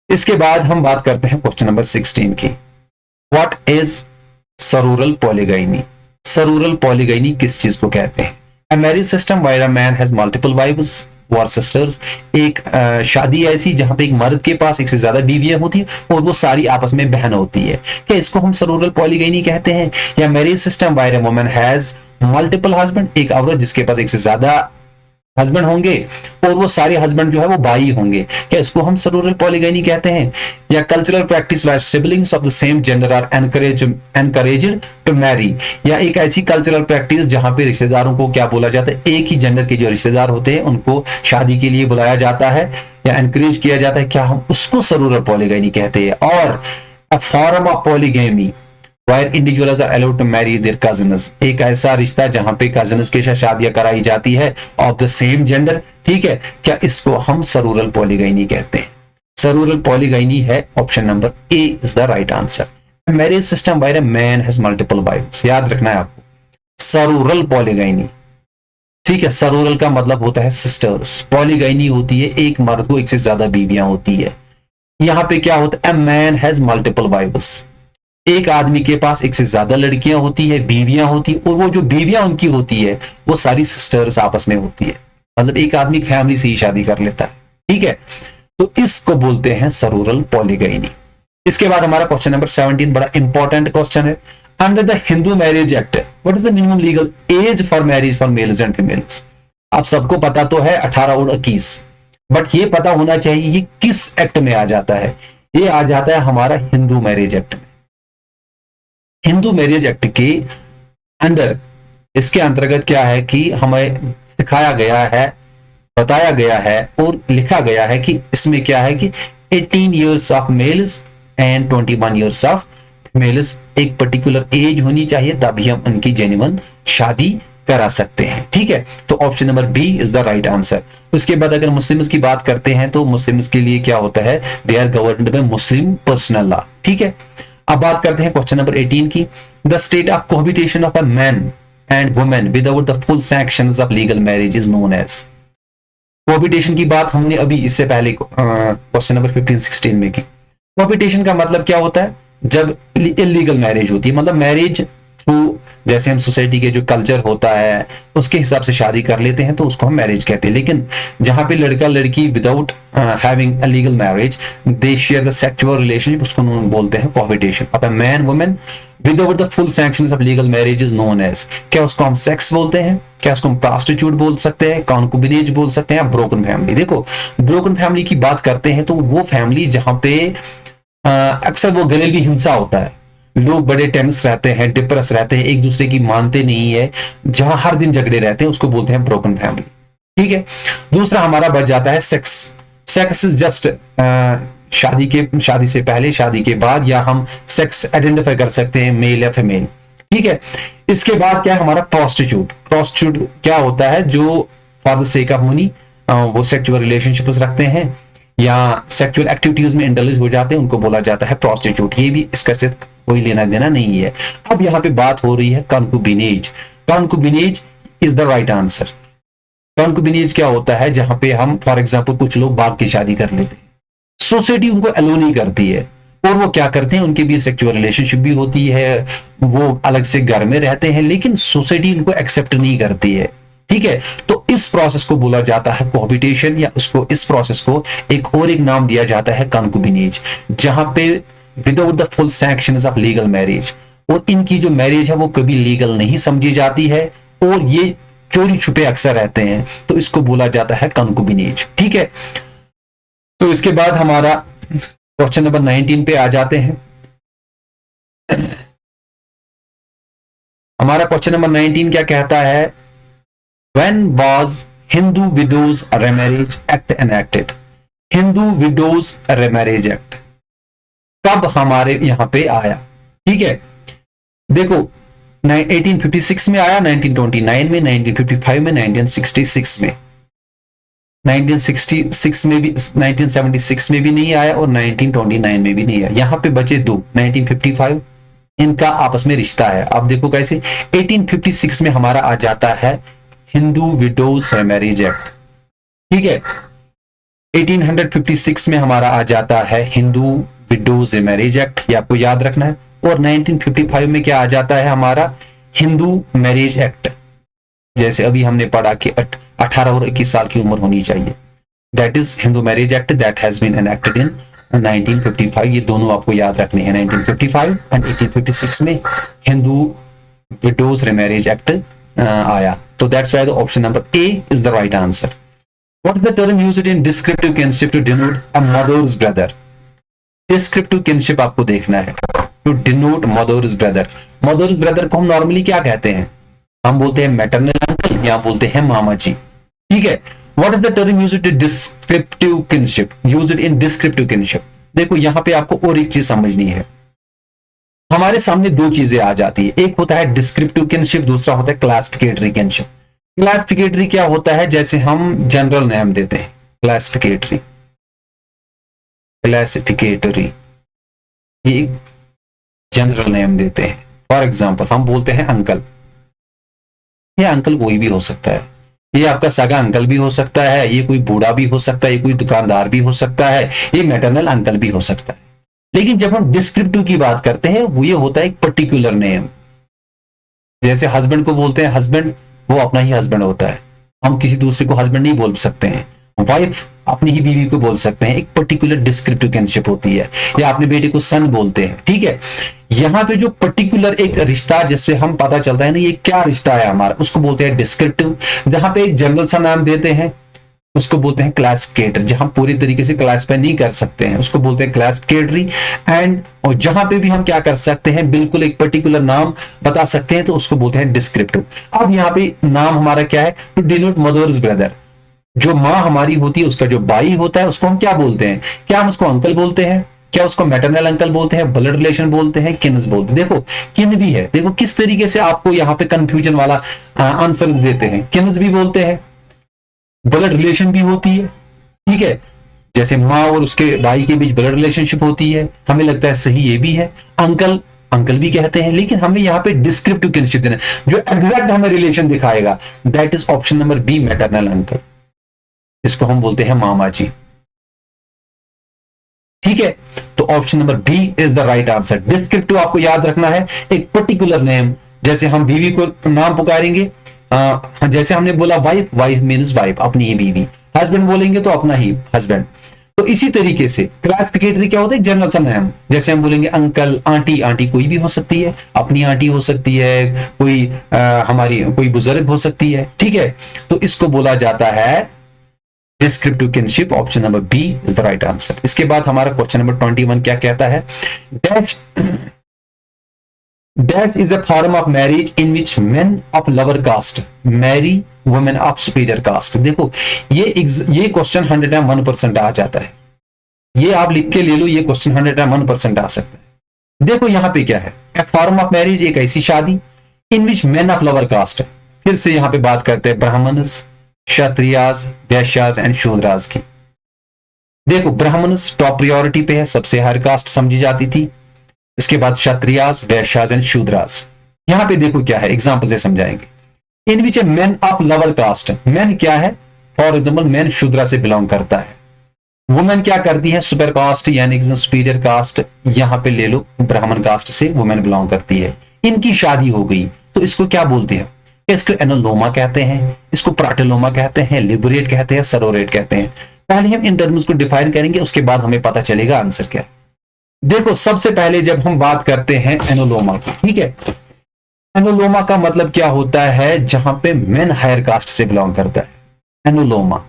इसके बाद हम बात करते हैं क्वेश्चन नंबर 16 की। What is sororal polygyny. Sororal polygyny किस चीज को कहते हैं? A marriage system where a man has multiple wives और सिस्टर्स। एक शादी ऐसी जहां पे एक मर्द के पास एक से ज्यादा बीवियां होती है और वो सारी आपस में बहन होती है, क्या इसको हम सरूरल पॉलीगाइनी कहते हैं? या marriage system where a woman has multiple husband, एक औरत जिसके पास एक से ज्यादा हस्बैंड होंगे और वो सारे हस्बैंड जो है वो भाई होंगे, क्या इसको हम सरूरल पॉलीगाइनी कहते हैं? या cultural practice where siblings of the same gender are encouraged to marry. या एक ऐसी कल्चरल प्रैक्टिस जहां पे रिश्तेदारों को क्या बोला जाता है, एक ही जेंडर के जो रिश्तेदार होते हैं उनको शादी के लिए बुलाया जाता है या एनकरेज किया जाता है, क्या हम उसको सरूरल पॉलीगाइनी कहते हैं? और अ form of polygamy where individuals are allowed to marry their cousins, एक ऐसा रिश्ता जहां पे कजिन्स के साथ शादियां कराई जाती है ऑफ द सेम जेंडर, ठीक है, क्या इसको हम सरूरल पॉलीगाइनी कहते हैं? सरूरल पॉलीगाइनी है option number A is the right answer. Marriage system where a man has multiple wives, याद रखना है आपको, सरूरल पॉलीगाइनी, ठीक है। सरूरल का मतलब होता है सिस्टर्स, पॉलीगाइनी होती है एक मर्द को एक से ज्यादा बीवियां होती है। यहां पे क्या होता है, a man has multiple wives, एक आदमी के पास एक से ज्यादा लड़कियां होती है, बीवियां होती है, और वो जो बीवियां उनकी होती है वो सारी सिस्टर्स आपस में होती है, मतलब एक आदमी फैमिली से ही शादी कर लेता है, ठीक है, तो इसको बोलते हैं सरूरल पॉलीगाइनी। इसके बाद हमारा क्वेश्चन नंबर 17 बड़ा इंपॉर्टेंट क्वेश्चन है। Under the Hindu marriage act what is the minimum legal age for marriage for males and females. आप सबको पता तो है 18 और 21, बट ये पता होना चाहिए ये किस एक्ट में आ जाता है। ये आ जाता है हमारा हिंदू मैरिज एक्ट में। हिंदू मैरिज एक्ट के अंडर, इसके अंतर्गत क्या है कि हमें सिखाया गया है, बताया गया है और लिखा गया है कि इसमें क्या है कि 18 years of males and 21 years of females. एक पर्टिकुलर एज होनी चाहिए तभी हम उनकी जेन्युइन शादी करा सकते हैं। ठीक है, तो option number B is the right answer. उसके बाद अगर मुस्लिम्स की बात करते हैं तो मुस्लिम्स के लिए क्या होता है, they are governed by Muslim personal law. ठीक है, अब बात करते हैं क्वेश्चन नंबर 18 की। The state of cohabitation of a man and women without the full sanctions of legal marriage is known as. Cohabitation की बात हमने अभी इससे पहले क्वेश्चन नंबर 15-16 में की। कोहबिटेशन का मतलब क्या होता है, जब इलीगल मैरिज होती है, मतलब मैरिज थ्रू, जैसे हम सोसाइटी के जो कल्चर होता है उसके हिसाब से शादी कर लेते हैं तो उसको हम मैरिज कहते हैं। लेकिन जहां पे लड़का लड़की without having a legal marriage they share the sexual relationship, उसको बोलते हैं कोहबिटेशन। अब man women without the full sanctions of legal marriage is known as. क्या उसको हम सेक्स बोलते हैं, क्या उसको हम प्रोस्टिट्यूट बोल सकते हैं, कॉन्कुबिनेज बोल सकते हैं, ब्रोकन फैमिली। देखो, ब्रोकन फैमिली की बात करते हैं तो वो फैमिली जहां पे अक्सर वो घरेलू हिंसा होता है, लोग बड़े टेंस रहते हैं, डिप्रेस रहते हैं, एक दूसरे की मानते नहीं है, जहां हर दिन झगड़े रहते हैं, उसको बोलते हैं ब्रोकन फैमिली। ठीक है, दूसरा हमारा बच जाता है सेक्स। सेक्स इज जस्ट शादी से पहले, शादी के बाद, या हम सेक्स आइडेंटिफाई कर सकते हैं मेल या फीमेल। ठीक है, इसके बाद क्या है हमारा प्रोस्टिट्यूट। प्रोस्टिट्यूट क्या होता है, जो for the sake of money वो सेक्सुअल रिलेशनशिप्स रखते हैं या सेक्सुअल एक्टिविटीज में इंडल्ज हो जाते हैं, उनको बोला जाता है प्रोस्टिट्यूट। ये भी इसका सिर्फ कोई लेना देना नहीं है। अब यहाँ पे बात हो रही है कॉन्कुबिनेज। कॉन्कुबिनेज इज द राइट आंसर। कॉन्कुबिनेज क्या होता है, जहां पे हम फॉर एग्जांपल कुछ लोग बाप की शादी कर लेते हैं, सोसाइटी उनको अलो नहीं करती है, और वो क्या करते हैं, उनके भी सेक्सुअल रिलेशनशिप भी होती है, वो अलग से घर में रहते हैं, लेकिन सोसाइटी उनको एक्सेप्ट नहीं करती है। ठीक है, तो इस प्रोसेस को बोला जाता है कोहबिटेशन, या उसको इस प्रोसेस को एक और एक नाम दिया जाता है कॉन्कुबिनेज, जहां पे without the full sanctions of legal marriage, और इनकी जो मैरिज है वो कभी लीगल नहीं समझी जाती है, और ये चोरी छुपे अक्सर रहते हैं, तो इसको बोला जाता है कॉन्कुबिनेज। ठीक है, तो इसके बाद हमारा क्वेश्चन नंबर 19 पे आ जाते हैं। हमारा क्वेश्चन नंबर 19 क्या कहता है, when was Hindu widows remarriage act enacted. Hindu widows remarriage act कब हमारे यहां पे आया। ठीक है, देखो 1856 में आया, 1929 में, 1955 में, 1966 में। 1966 में भी, 1976 में भी नहीं आया, और 1929 में भी नहीं आया। यहां पे बचे दो, 1955, इनका आपस में रिश्ता है। अब देखो कैसे, 1856 में हमारा आ जाता है हिंदू विडोज रेमैरेज एक्ट। ठीक है, 1856 में हमारा आ जाता है हिंदू विडोज मैरिज एक्ट, ये आपको याद रखना है। और 1955 में क्या आ जाता है हमारा, हिंदू मैरिज एक्ट। जैसे अभी हमने पढ़ा कि 18 और 21 साल की उम्र होनी चाहिए, that is Hindu marriage act that has been enacted in 1955। ये दोनों आपको याद रखने हैं, 1955 एंड 1856 में हिंदू विडोज मैरिज एक्ट आया। तो that's why the option number A is the right answer. What is the term used in descriptive kinship to denote a mother's brother? Descriptive kinship आपको देखना है, to denote mother's brother। mother's brother को हम normally क्या कहते हैं, हम बोलते हैं मैटरनल अंकल या बोलते हैं मामा जी। ठीक है, what is the term used to descriptive kinship? Used in descriptive kinship। देखो यहाँ पे आपको और एक चीज समझनी है, हमारे सामने दो चीजें आ जाती है, एक होता है डिस्क्रिप्टिव किनशिप, दूसरा होता है क्लासिफिकेटरी किनशिप। क्लासिफिकेटरी क्या होता है, जैसे हम जनरल नेम देते हैं, क्लासिफिकेटरी ये जनरल नेम देते हैं। फॉर एग्जांपल हम बोलते हैं अंकल, ये अंकल कोई भी हो सकता है, ये आपका सगा अंकल भी हो सकता है, ये कोई बूढ़ा भी हो सकता है, ये कोई दुकानदार भी हो सकता है, ये मैटरनल अंकल भी हो सकता है। लेकिन जब हम डिस्क्रिप्टिव की बात करते हैं वो ये होता है एक पर्टिकुलर नेम। जैसे हस्बैंड को बोलते हैं हस्बैंड, वो अपना ही हस्बैंड होता है, हम किसी दूसरे को हस्बैंड नहीं बोल सकते हैं। वाइफ अपनी ही बीवी को बोल सकते हैं, एक पर्टिकुलर डिस्क्रिप्टिव किनशिप होती है। या अपने बेटे को सन बोलते हैं। ठीक है, यहाँ पे जो पर्टिकुलर एक रिश्ता जिससे हम पता चलता है ना ये क्या रिश्ता है हमारा, उसको बोलते हैं डिस्क्रिप्टिव। जहां पे एक जनरल सा नाम देते हैं उसको बोलते हैं क्लासिफिकेटर, जहां पूरी तरीके से क्लासिफाई नहीं कर सकते हैं उसको बोलते हैं क्लासिफिकेटरी। एंड और जहां पे भी हम क्या कर सकते हैं, बिल्कुल एक पर्टिकुलर नाम बता सकते हैं तो उसको बोलते हैं डिस्क्रिप्टिव। अब यहाँ पे नाम हमारा क्या है, टू डिनोट मदर्स ब्रदर। जो माँ हमारी होती है उसका जो भाई होता है उसको हम क्या बोलते हैं? क्या हम उसको अंकल बोलते हैं? क्या उसको मैटरनल अंकल बोलते हैं, ब्लड रिलेशन बोलते हैं, किन्स बोलते हैं? देखो किन भी है, देखो किस तरीके से आपको यहाँ पे कंफ्यूजन वाला आंसर देते हैं। किन्स भी बोलते हैं, ब्लड रिलेशन भी होती है, ठीक है, जैसे माँ और उसके भाई के बीच ब्लड रिलेशनशिप होती है, हमें लगता है सही ये भी है। अंकल, अंकल भी कहते हैं, लेकिन हमें यहाँ पे डिस्क्रिप्टिव किनशिप देना है, जो एग्जैक्ट हमें रिलेशन दिखाएगा, that is option number B, maternal uncle. इसको हम बोलते हैं मामा जी, ठीक है। तो option number B is the right answer. Descriptive आपको याद रखना है, एक पर्टिकुलर नेम, जैसे हम बीवी को नाम पुकारेंगे, जैसे हमने बोला वाइफ, वाइफ मीन्स वाइफ, अपनी ही बीवी। हस्बैंड बोलेंगे तो अपना ही हस्बैंड। तो इसी तरीके से क्लासिफिकेटरी क्या होता है, जनरल सा नेम, जैसे हम बोलेंगे अंकल, आंटी, आंटी कोई भी हो सकती है, अपनी आंटी हो सकती है, कोई हमारी कोई बुजुर्ग हो सकती है, ठीक है। तो इसको बोला जाता है descriptive kinship. Option number B is the right answer. इसके बाद हमारा क्वेश्चन नंबर 21 क्या कहता है, dash dash is a form of marriage in which men of lower caste marry women of superior caste. देखो ये क्वेश्चन 101% आ जाता है, ये आप लिख के ले लो, ये क्वेश्चन 101% आ सकता है। देखो यहां पे क्या है, ए फॉर्म ऑफ मैरिज एक ऐसी शादी इन which men of lower cast, फिर से यहां पे बात करते हैं ब्राह्मण्स, क्षत्रियाज, वैश्याज एंड शूद्राज की। देखो ब्राह्मण्स टॉप प्रायोरिटी पे है, सबसे हायर कास्ट समझी जाती थी। इसके बाद क्षत्रियाज, वैश्याज एंड शूद्राज। यहां पे देखो क्या है, एग्जांपल से समझाएंगे। In which a man of lower caste, man क्या है, फॉर एग्जांपल मैन शूद्रा से बिलोंग करता है। वुमेन क्या करती है, सुपर कास्ट यानी कि सुपीरियर कास्ट, यहां पे ले लो ब्राह्मण कास्ट से वुमेन बिलोंग करती है, इनकी शादी हो गई, तो इसको क्या बोलते हैं, इसको एनोलोमा कहते हैं, इसको प्राटेलोमा कहते हैं, लिबरेट कहते हैं, सरोरेट कहते हैं। पहले हम इन टर्म्स को डिफाइन करेंगे, उसके बाद हमें पता चलेगा आंसर क्या है। देखो सबसे पहले जब हम बात करते हैं एनोलोमा की, ठीक है, एनोलोमा का मतलब क्या होता है, जहां पे मेन हायर कास्ट से बिलोंग करता है। एनोलोमा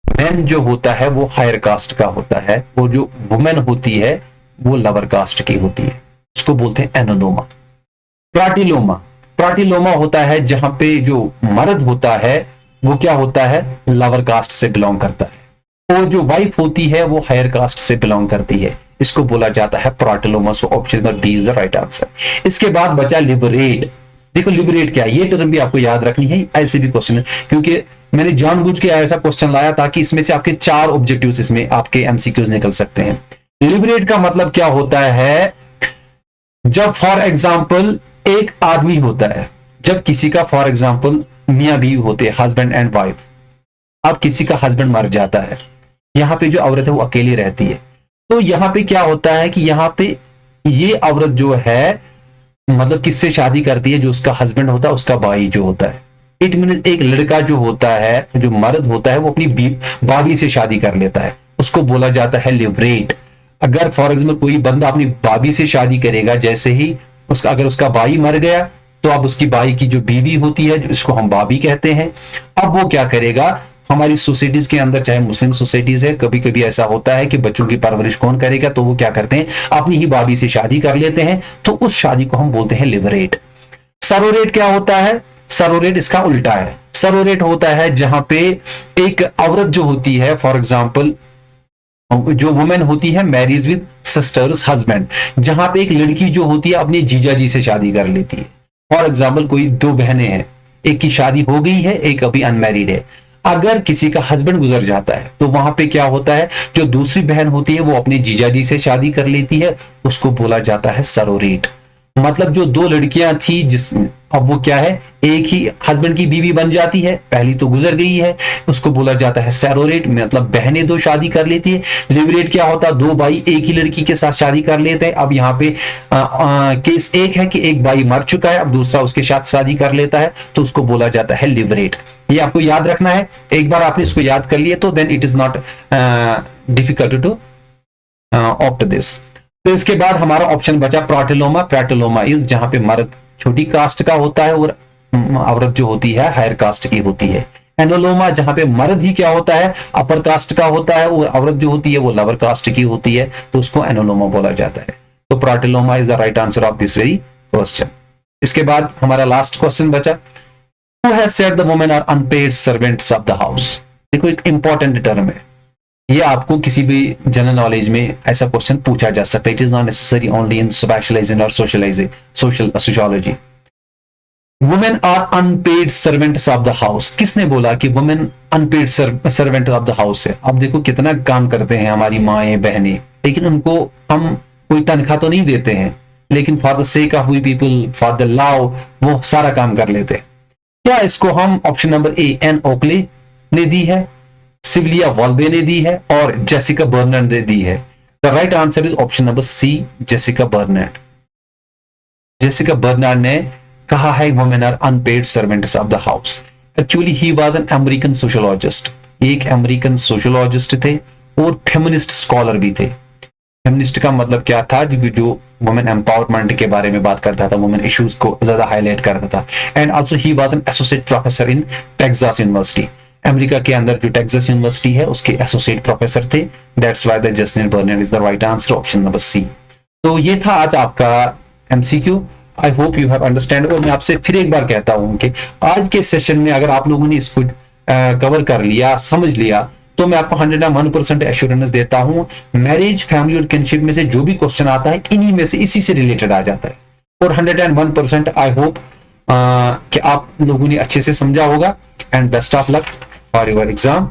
मेन जो होता है वो हायर कास्ट का होता है, वो जो वुमेन होती है वो लोअर कास्ट की होती है, उसको बोलते हैं एनोलोमा। प्राटिलोमा, प्राटिलोमा होता है जहां पे जो मर्द होता है वो क्या होता है, लोअर कास्ट से बिलोंग करता है, और जो वाइफ होती है वो हायर कास्ट से बिलोंग करती है, इसको बोला जाता है pratiloma. So option number B is the right answer. इसके बाद बचा लिबरेट। देखो लिबरेट क्या है, ये टर्म भी आपको याद रखनी है, ऐसे भी क्वेश्चन है, क्योंकि मैंने जानबूझ के ऐसा क्वेश्चन लाया ताकि इसमें से आपके 4 ऑब्जेक्टिव्स इसमें आपके एमसीक्यूज निकल सकते हैं। लिबरेट का मतलब क्या होता है, जब फॉर एग्जाम्पल एक आदमी होता है, जब किसी का फॉर एग्जाम्पल मियां बीवी होते हैं, हस्बैंड एंड वाइफ, अब किसी का हस्बैंड मर जाता है, यहां पे जो औरत है वो अकेली रहती है, तो यहां पे क्या होता है कि यहां पे ये औरत जो है मतलब किससे शादी करती है, जो उसका हस्बैंड होता है उसका भाई जो होता है। इट मीन एक लड़का जो होता है, जो मर्द होता है, वो अपनी भाभी से शादी कर लेता है, उसको बोला जाता है लिबरेट। अगर फॉर एग्जाम्पल कोई बंदा अपनी भाभी से शादी करेगा, जैसे ही उसका अगर उसका भाई मर गया तो अब उसकी भाई की जो बीवी होती है जिसको हम भाभी कहते हैं, अब वो क्या करेगा, हमारी सोसाइटीज के अंदर चाहे मुस्लिम सोसाइटीज है, कभी कभी ऐसा होता है कि बच्चों की परवरिश कौन करेगा, तो वो क्या करते हैं अपनी ही भाभी से शादी कर लेते हैं, तो उस शादी को हम बोलते हैं लिबरेट। सरोरेट क्या होता है, सरोरेट इसका उल्टा है। सरोरेट होता है जहां पे एक औरत जो होती है, फॉर एग्जाम्पल जो वुमेन होती है मैरिज विद सिस्टर्स हस्बैंड, जहां पे एक लड़की जो होती है अपने जीजा जी से शादी कर लेती है। फॉर एग्जाम्पल कोई 2 बहनें हैं, एक की शादी हो गई है, एक अभी अनमैरिड है, अगर किसी का हस्बैंड गुजर जाता है तो वहां पे क्या होता है, जो दूसरी बहन होती है वो अपने जीजा जी से शादी कर लेती है, उसको बोला जाता है सरोरेट। मतलब जो 2 लड़कियां थी जिस अब वो क्या है, एक ही हस्बैंड की बीवी बन जाती है, पहली तो गुजर गई है, उसको बोला जाता है सरोरेट, मतलब बहनें 2 शादी कर लेती है। लिबरेट क्या होता है, 2 भाई एक ही लड़की के साथ शादी कर लेते हैं। अब यहाँ पे केस एक है कि एक भाई मर चुका है, अब दूसरा उसके साथ शादी कर लेता है, तो उसको बोला जाता है लिबरेट। ये आपको याद रखना है, एक बार आपने इसको याद कर लिया तो then it is not difficult to opt this. तो इसके बाद हमारा ऑप्शन बचा प्राटिलोमा। प्राटिलोमा इज जहां पे मर्द छोटी कास्ट का होता है और औरत जो होती है हायर कास्ट की होती है। एनोलोमा जहां पे मर्द ही क्या होता है, अपर कास्ट का होता है, और औरत जो होती है वो लोअर कास्ट की होती है, तो उसको एनोलोमा बोला जाता है। तो pratiloma is the right answer of this very question. इसके बाद हमारा लास्ट क्वेश्चन बचा, who has said the women are unpaid servants of the house. देखो एक इंपॉर्टेंट टर्म है, ये आपको किसी भी जनरल नॉलेज में ऐसा क्वेश्चन पूछा जा सकता है। It is not necessary only in specialization और social sociology. Women are unpaid servants of the house. किसने बोला कि women unpaid servant of the house है? अब देखो कितना काम करते हैं हमारी माएँ बहनें, लेकिन उनको हम कोई तनख्वाह तो नहीं देते हैं, लेकिन for the sake of we people, for the love, वो सारा काम कर लेते हैं। क्या इसको हम option number A Ann Oakley ने दी है, सिविलिया वॉल्बे ने दी है और जेसिका बर्नर्ड ने दी है? The right answer is option number C, Jessica Bernard. Jessica Bernard ने कहा है women are unpaid servants of the house. Actually he was an American sociologist, एक अमेरिकन सोशियोलॉजिस्ट थे और फेमिनिस्ट स्कॉलर भी थे। फेमिनिस्ट का मतलब क्या था? जो वुमेन एम्पावरमेंट के बारे में बात करता था, वुमेन इश्यूज को ज्यादा हाईलाइट करता था। And also he was an associate professor in Texas university, America के अंदर जो टेक्सास यूनिवर्सिटी है उसके एसोसिएट प्रोफेसर थे। That's why the Jessica Bernard is the right answer, option number C. तो ये था आज आपका MCQ. I hope you have understand. और मैं आपसे फिर एक बार कहता हूं कि आज के सेशन में अगर आप लोगों ने इसको कवर कर लिया, समझ लिया, तो मैं आपको 101% एश्योरेंस देता हूं, मैरिज, फैमिली और किनशिप में से जो भी क्वेश्चन आता है इन्हीं में से, इसी से रिलेटेड आ जाता है। और 101% आई होप कि आप लोगों ने अच्छे से समझा होगा। And best of luck for your exam.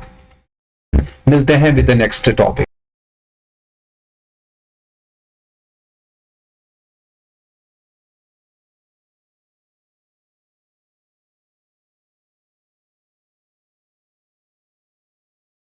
मिलते हैं विद द नेक्स्ट टॉपिक।